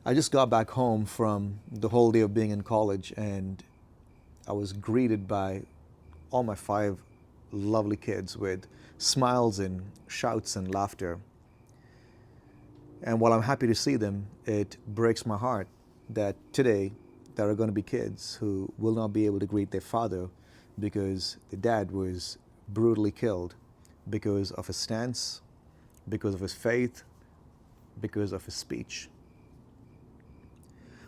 I just got back home from the whole day of being in college, and I was greeted by all my five lovely kids with smiles and shouts and laughter. And while I'm happy to see them, it breaks my heart that today there are going to be kids who will not be able to greet their father because the dad was brutally killed because of his stance, because of his faith, because of his speech.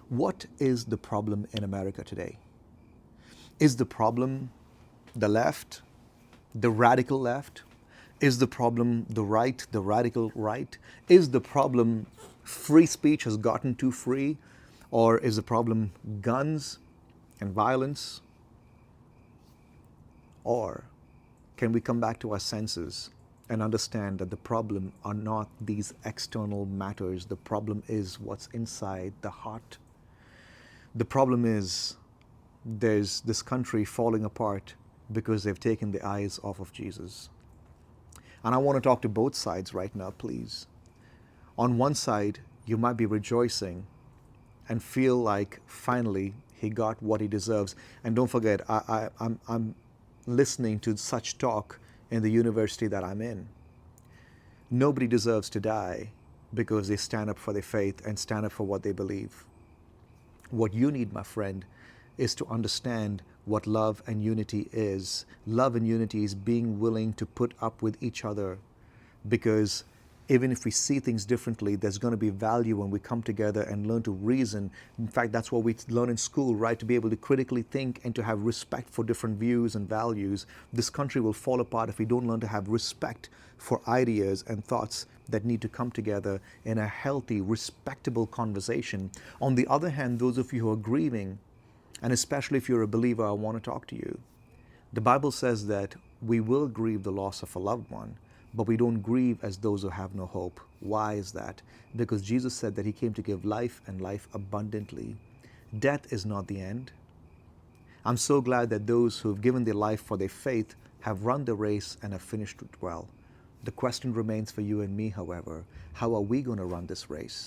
What is the problem in America today? Is the problem the left, the radical left? Is the problem the right, the radical right? Is the problem free speech has gotten too free? Or is the problem guns and violence? Or can we come back to our senses and understand that the problem are not these external matters? The problem is what's inside the heart. The problem is there's this country falling apart because they've taken the eyes off of Jesus. And I want to talk to both sides right now, please. On one side, you might be rejoicing and feel like finally he got what he deserves. And don't forget, I'm listening to such talk in the university that I'm in. Nobody deserves to die because they stand up for their faith and stand up for what they believe. What you need, my friend, is to understand what love and unity is. Love and unity is being willing to put up with each other, because even if we see things differently, there's going to be value when we come together and learn to reason. In fact, that's what we learn in school, right? To be able to critically think and to have respect for different views and values. This country will fall apart if we don't learn to have respect for ideas and thoughts that need to come together in a healthy, respectable conversation. On the other hand, those of you who are grieving, and especially if you're a believer, I want to talk to you. The Bible says that we will grieve the loss of a loved one, but we don't grieve as those who have no hope. Why is that? Because Jesus said that he came to give life and life abundantly. Death is not the end. I'm so glad that those who have given their life for their faith have run the race and have finished it well. The question remains for you and me, however, how are we going to run this race?